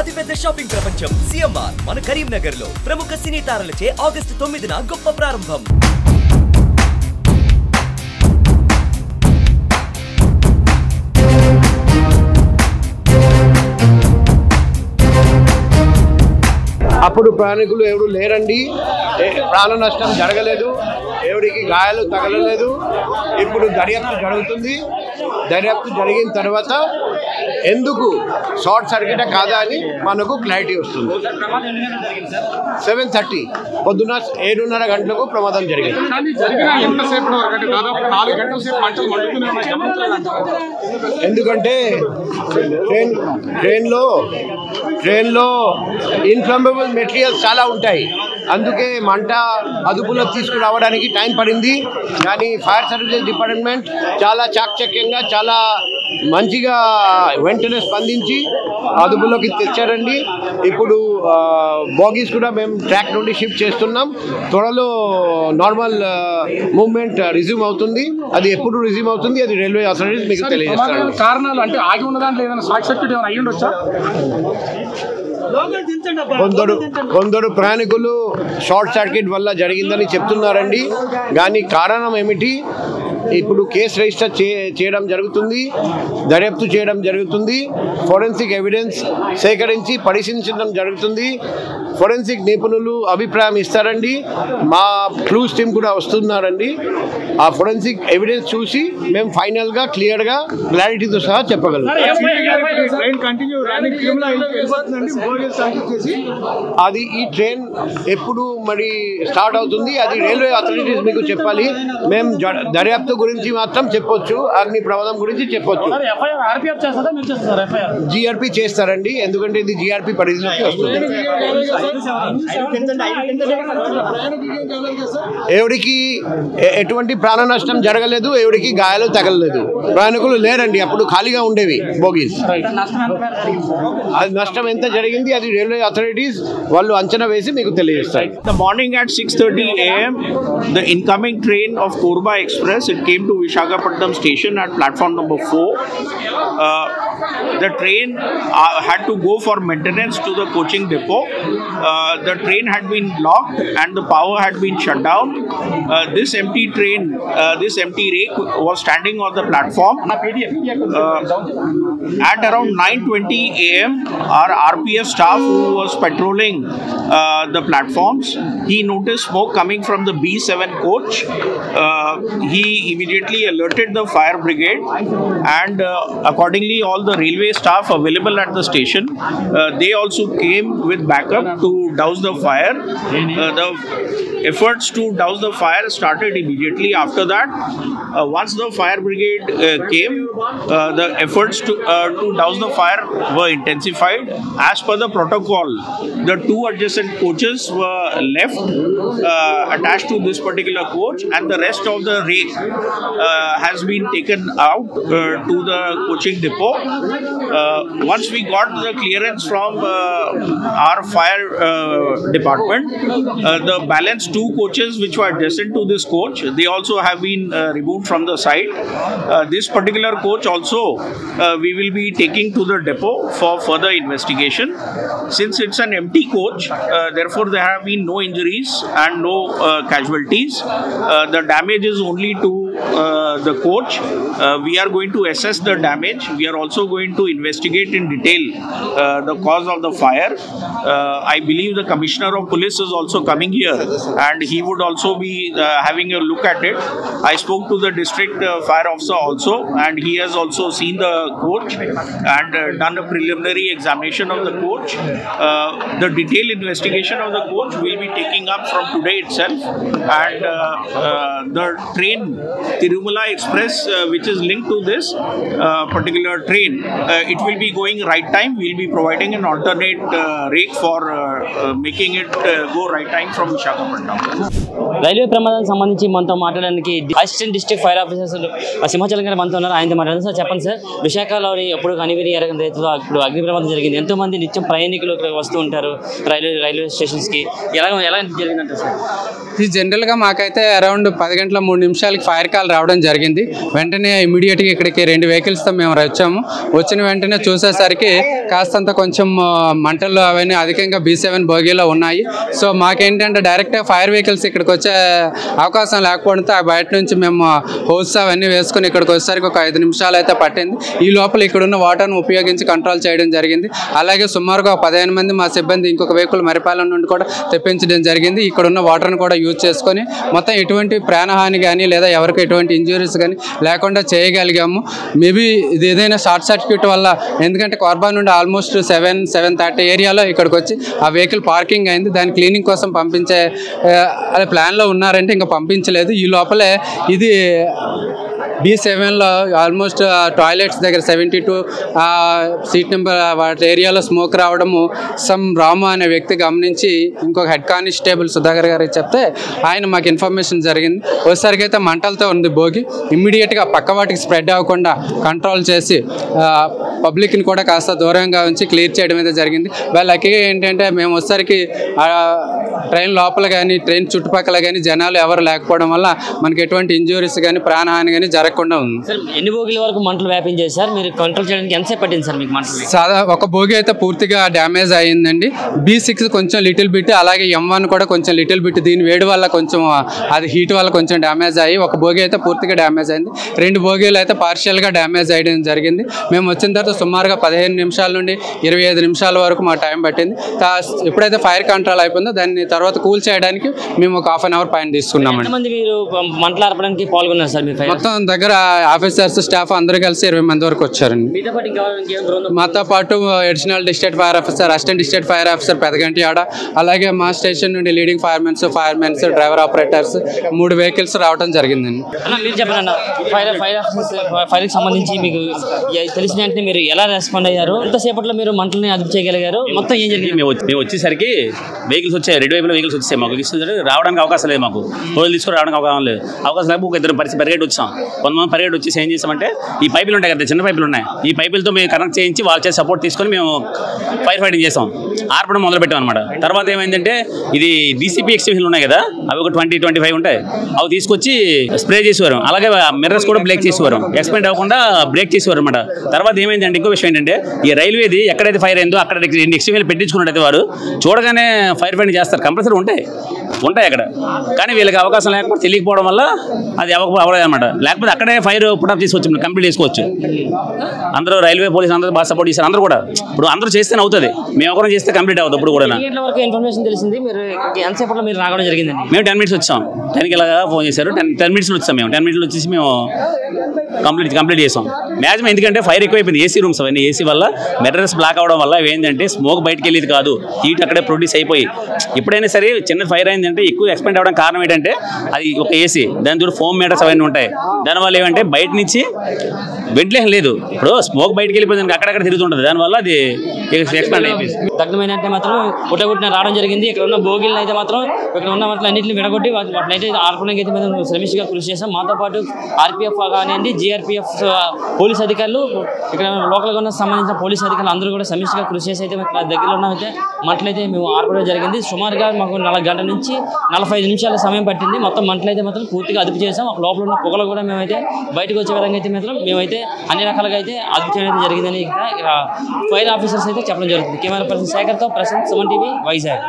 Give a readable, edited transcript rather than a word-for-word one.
అతిపెద్ద షాపింగ్ ప్రపంచం సిఎంఆర్ మన కరీంనగర్ లో ప్రముఖ సినీ తారలచే ఆగస్టు 9న గొప్ప ప్రారంభం. అప్పుడు ప్రయాణికులు ఎవరు లేరండి, ప్రాణ నష్టం జరగలేదు, ఎవరికి గాయాలు తగలలేదు. ఇప్పుడు దర్యాప్తు జరుగుతుంది. దర్యాప్తు జరిగిన తర్వాత ఎందుకు షార్ట్ సర్క్యూట్ కాదా అని మనకు క్లారిటీ వస్తుంది. 7:30 పొద్దున 7:30 గంటలకు ప్రమాదం జరిగింది. ఎందుకంటే ట్రైన్లో ఇన్ఫ్లమబుల్ మెటీరియల్స్ చాలా ఉంటాయి, అందుకే మంట అదుపులో తీసుకురావడానికి టైం పడింది. కానీ ఫైర్ సర్వీసెస్ డిపార్ట్మెంట్ చాలా చాకచక్యంగా చాలా మంచిగా వెంటనే స్పందించి అదుపులోకి తెచ్చారండి. ఇప్పుడు బాగీస్ కూడా మేము ట్రాక్ నుండి షిఫ్ట్ చేస్తున్నాం. త్వరలో నార్మల్ మూవ్మెంట్ రిజ్యూమ్ అవుతుంది. అది ఎప్పుడు రిజ్యూమ్ అవుతుంది అది రైల్వే అథారిటీస్ మీకు తెలియజేస్తారు. కారణాలు అంటే ఆగి ఉన్నదాంట్లో ఏదైనా షార్ట్ సర్క్యూట్ ఏమైనా అయ్యి ఉండొచ్చా? కొందరు ప్రయాణికులు షార్ట్ సర్క్యూట్ వల్ల జరిగిందని చెప్తున్నారండి. కానీ కారణం ఏమిటి, ఇప్పుడు కేసు రిజిస్టర్ చేయడం జరుగుతుంది, దర్యాప్తు చేయడం జరుగుతుంది, ఫోరెన్సిక్ ఎవిడెన్స్ సేకరించి పరిశీలించడం జరుగుతుంది. ఫోరెన్సిక్ నిపుణులు అభిప్రాయం ఇస్తారండి. మా క్లూస్ టీమ్ కూడా వస్తున్నారండి. ఆ ఫోరెన్సిక్ ఎవిడెన్స్ చూసి మేము ఫైనల్గా క్లియర్గా క్లారిటీతో సహా చెప్పగలం. అది ఈ ట్రైన్ ఎప్పుడు మరి స్టార్ట్ అవుతుంది అది రైల్వే అథారిటీస్ మీకు చెప్పాలి. మేము దర్యాప్తు గురించి మాత్రం చెప్పొచ్చు, అగ్ని ప్రమాదం గురించి చెప్పొచ్చు. జిఆర్పి చేస్తారండి, ఎందుకంటే ఇది జిఆర్పి పరిధిలోకి వస్తుంది. ఎవరికి ఎటువంటి ప్రాణ నష్టం జరగలేదు, ఎవరికి గాయాలు తగలలేదు, ప్రయాణికులు లేరండి. అప్పుడు ఖాళీగా ఉండేవి బోగీస్. అది నష్టం ఎంత జరిగింది అది రైల్వే అథారిటీస్ వాళ్ళు అంచనా వేసి మీకు తెలియజేస్తారు. The morning at 6:30 a.m. the incoming train of Korba Express, it came to Visakhapatnam station at platform number 4. The train had to go for maintenance to the coaching depot. The train had been blocked and the power had been shut down. This empty train, this empty rake was standing on the platform. At around 9:20 a.m. our RPF staff who was patrolling the platforms, he noticed smoke coming from the B7 coach. He immediately alerted the fire brigade and accordingly all the railway staff available at the station, they also came with backup to douse the fire. The efforts to douse the fire started immediately after that. Once the fire brigade came, the efforts to douse the fire were intensified. As per the protocol, the two adjacent coaches were left attached to this particular coach and the rest of the rake has been taken out to the coaching depot. Once we got the clearance from our fire department, the balance two coaches which were adjacent to this coach, they also have been removed from the site. This particular coach also we will be taking to the depot for further investigation. Since it's an empty coach, therefore there have been no injuries and no casualties. The damage is only to the coach. We are going to assess the damage. We are also going to investigate in detail the cause of the fire. I believe the Commissioner of Police is also coming here and he would also be having a look at it. I spoke to the district fire officer also and he has also seen the coach and done a preliminary examination of the coach. The detailed investigation of the coach will be taking up from today itself, and the train Tirumala Express which is linked to this particular train, it will be going right time. We will be providing an alternate rake for making it go right time from Visakhapatnam. Railway ప్రమాదానికి సంబంధించి మనతో మాట్లాడడానికి assistant district fire officer Simhachalam గారు మనతో ఉన్నారు. ఆయనతో మాట్లాడారు. Sir చెప్పండి సార్, విశాఖలోని ఎప్పుడు కనివిని ఎరగని రైతులు ఇప్పుడు అగ్ని ప్రమాదం జరిగింది. ఎంతోమంది నిత్యం ప్రయాణికులు ఇక్కడ వస్తూ ఉంటారు రైల్వే స్టేషన్స్కి. ఎలా జరిగిందంటే సార్? ఇది జనరల్గా మాకైతే అరౌండ్ 10 గంటల 3 నిమిషాలకి ఫైర్ కాల్ రావడం జరిగింది. వెంటనే ఇమీడియట్గా ఇక్కడికి 2 వెహికల్స్తో మేము వచ్చాము. వచ్చిన వెంటనే చూసేసరికి కాస్తంత కొంచెం మంటలు అవన్నీ అధికంగా B7 బోగీలో ఉన్నాయి. సో మాకేంటంటే డైరెక్ట్గా ఫైర్ వెహికల్స్ ఇక్కడికి వచ్చే అవకాశం లేకపోవడంతో ఆ బయట నుంచి మేము హోస్ అవన్నీ వేసుకుని ఇక్కడికి వచ్చేసరికి ఒక 5 నిమిషాలు అయితే పట్టింది. ఈ లోపల ఇక్కడున్న వాటర్ను ఉపయోగించి కంట్రోల్ చేయడం జరిగింది. అలాగే సుమారుగా 15 మంది మా సిబ్బంది ఇంకొక వెహికల్ మరిపాలెం నుండి కూడా తెప్పించడం జరిగింది. ఇక్కడున్న వాటర్ను కూడా యూజ్ చేసుకొని మొత్తం ఎటువంటి ప్రాణహాని కానీ లేదా ఎవరికి ఎటువంటి ఇంజురీస్ కానీ లేకుండా చేయగలిగాము. మేబీ ఇది ఏదైనా షార్ట్ సర్క్యూట్ వల్ల, ఎందుకంటే కార్బన్ నుండి ఆల్మోస్ట్ 7:30 ఏరియాలో ఇక్కడికి వచ్చి ఆ వెహికల్ పార్కింగ్ అయింది. దాని క్లీనింగ్ కోసం పంపించే ప్లాన్లో ఉన్నారంటే ఇంకా పంపించలేదు. ఈ లోపలే ఇది B7లో ఆల్మోస్ట్ టాయిలెట్స్ దగ్గర 72 సీట్ నెంబర్ వాటి ఏరియాలో స్మోక్ రావడము రాము అనే వ్యక్తి గమనించి ఇంకొక హెడ్ కానిస్టేబుల్ సుధాకర్ గారికి చెప్తే ఆయన మాకు ఇన్ఫర్మేషన్ జరిగింది. ఒకసారికి అయితే మంటలతో ఉంది భోగి. ఇమ్మీడియట్గా పక్క వాటికి స్ప్రెడ్ అవ్వకుండా కంట్రోల్ చేసి పబ్లిక్ని కూడా కాస్త దూరంగా ఉంచి క్లియర్ చేయడం అయితే జరిగింది. లక్కీగా ఏంటంటే మేము వచ్చేసరికి ట్రైన్ లోపల కానీ ట్రైన్ చుట్టుపక్కల కానీ జనాలు ఎవరు లేకపోవడం వల్ల మనకి ఎటువంటి ఇంజురీస్ కానీ ప్రాణహాని కానీ జరగకుండా ఉంది. సార్ ఎన్ని బోగిల వరకు మంటలు వ్యాపించాయి సార్? మీరు కంట్రోల్ చేయడానికి ఎంతసేపు పట్టింది సార్ మీకు మంటలు? ఒక బోగి అయితే పూర్తిగా డ్యామేజ్ అయ్యిందండి. B6 కొంచెం లిటిల్ బిట్, అలాగే M1 కూడా కొంచెం లిటిల్ బిట్. దీని వేడి వల్ల కొంచెం అది హీట్ వల్ల కొంచెం డ్యామేజ్ అయ్యి ఒక బోగి అయితే పూర్తిగా డ్యామేజ్ అయింది. 2 బోగీలు అయితే పార్షియల్గా డ్యామేజ్ అయ్యడం జరిగింది. మేము వచ్చిన తర్వాత సుమారుగా 15 నిమిషాల నుండి 25 నిమిషాల వరకు మా టైం పట్టింది. ఎప్పుడైతే ఫైర్ కంట్రోల్ అయిపోయిందో దాన్ని తర్వాత కూల్ చేయడానికి మేము ఒక హాఫ్ అన్ అవర్ పైన తీసుకున్నామండి. మీరు మంటలు ఆర్పడానికి పాల్గొన్నారు సార్? మొత్తం దగ్గర ఆఫీసర్స్ స్టాఫ్ అందరూ కలిసి 20 మంది వరకు వచ్చారండి. మాతో పాటు additional district fire officer, assistant district fire officer Pedaganti ఆడ, అలాగే మా స్టేషన్ నుండి leading firemens, driver operators 3 vehicles రావడం జరిగిందండి. మీరు చెప్పండి, ఫైర్కి సంబంధించి మీకు తెలిసిన వెంటనే మీరు ఎలా రెస్పాండ్ అయ్యారు? ఎంతసేపట్లో మీరు మంటల్ని అదుపు చేయగలిగారు? మొత్తం ఏం జరిగింది? మేము వచ్చేసరికి వెహికల్స్ వచ్చాయి, 2 వైపుల వెహికల్స్ వచ్చాయి. మాకు రావడానికి అవకాశం లేదు, మాకు రోజులు తీసుకుని రావడానికి అవకాశం లేదు. అవకాశం లేకపోతే ఒక 2 పరిగెట్టి వచ్చాం. కొంతమంది పరిగెట్టి వచ్చేసి ఏం చేసామంటే ఈ పైపులు ఉంటాయి కదా, చిన్న పైపులు ఉన్నాయి, ఈ పైపులతో మేము కనెక్ట్ చేయించి వాళ్ళ చేసి సపోర్ట్ తీసుకొని మేము ఫైర్ ఫైటింగ్ చేసాం, ఆర్పడం మొదలు పెట్టాం అనమాట. తర్వాత ఏమైందంటే ఇది DCP ఎక్స్టెన్షన్లు ఉన్నాయి కదా, అవి ఒక 20-25 ఉంటాయి, అవి తీసుకొచ్చి స్ప్రే చేసేవారు. అలాగే మిర్రర్స్ కూడా బ్రేక్ చేసేవారు, ఎక్స్పెండ్ అవ్వకుండా బ్రేక్ చేసేవారు అనమాట. తర్వాత ఏమైందంటే ఇంకో విషయం ఏంటంటే ఈ రైల్వేది ఎక్కడైతే ఫైర్ అయిందో అక్కడ ఎక్స్టెన్షన్ పెట్టించుకున్నట్టయితే వారు చూడగానే ఫైర్ ఫైటింగ్ చేస్తారు, కంపల్సరీ ఉంటాయి అక్కడ. కానీ వీళ్ళకి అవకాశం లేకపోతే తెలియకపోవడం వల్ల అది అవ్వలేదు అనమాట. లేకపోతే అక్కడే ఫైర్ పుటప్ చేసుకోవచ్చు, కంప్లీట్ చేసుకోవచ్చు. అందరూ రైల్వే పోలీసు అందరూ బాగా సపోర్ట్ చేశారు. అందరూ కూడా ఇప్పుడు అందరూ చేస్తేనే అవుతుంది, మేము ఒకరం చేస్తే కంప్లీట్ అవుతుంది. ఇప్పుడు కూడా ఇన్ఫర్మేషన్ తెలిసింది, మీరు ఎంతసేపట్లో మీరు రావడం జరిగిందండి? మేము 10 minutes వచ్చాం. 10కి ఇలాగా ఫోన్ చేశారు, 10 minutes వచ్చాం. మేము 10 minutes వచ్చేసి మేము కంప్లీట్ చేసాం మ్యాక్సిమం. ఎందుకంటే ఫైర్ ఎక్కువైపోయింది, ఏసీ రూమ్స్ అవన్నీ, ఏసీ వల్ల మెటీరియల్స్ బ్లాక్ అవడం వల్ల ఏంటంటే స్మోక్ బయటకు వెళ్ళేది కాదు, హీట్ అక్కడే ప్రొడ్యూస్ అయిపోయి. ఎప్పుడైనా సరే చిన్న ఫైర్ అయిందంటే ఎక్కువ ఎక్స్పెండ్ అవ్వడం కారణం ఏంటంటే అది ఒక ఏసీ, దాని ద్వారా ఫోమ్ మీటర్స్ అవన్నీ ఉంటాయి. దానివల్ల ఏమంటే బయట నుంచి వెంటిలేషన్ లేదు. ఇప్పుడు స్మోక్ బయటకు వెళ్ళిపోయింది, అక్కడక్కడ తిరుగుతుంటుంది, దానివల్ల అది ఎక్స్పెండ్ అయిపోయింది. దగ్ధమైనట్టే మాత్రం పుట్టగొట్టిన రావడం జరిగింది. ఇక్కడ ఉన్న బోగిలను అయితే మాత్రం ఇక్కడ ఉన్న వాటిని అన్నింటిని విడగొట్టి వాటిని అయితే ఆర్పడానికి అయితే మేము శ్రమిష్గా కృషి చేస్తాం. మాతో పాటు RPF కానివ్వండి, GRPF పోలీస్ అధికారులు, ఇక్కడ లోకల్గా ఉన్న సంబంధించిన పోలీస్ అధికారులు అందరూ కూడా సమిష్టిగా కృషి చేసి అయితే దగ్గరలో ఉన్న అయితే మంటలైతే మేము ఆర్పడం జరిగింది. సుమారుగా మాకు 4 గంటల నుంచి 45 నిమిషాల సమయం పట్టింది. మొత్తం మంటలైతే మాత్రం పూర్తిగా అదుపు చేసాం. లోపల ఉన్న పొగలు కూడా మేమైతే బయటకు వచ్చే విధంగా అయితే మాత్రం మేమైతే అన్ని రకాలుగా అయితే అదుపు చేయడం జరిగిందని ఇక్కడ ఫైర్ ఆఫీసర్స్ అయితే చెప్పడం జరుగుతుంది. కెమెరా పర్సన్ శేఖర్తో ప్రశాంత్, సుమన్ TV, వైజాగ్.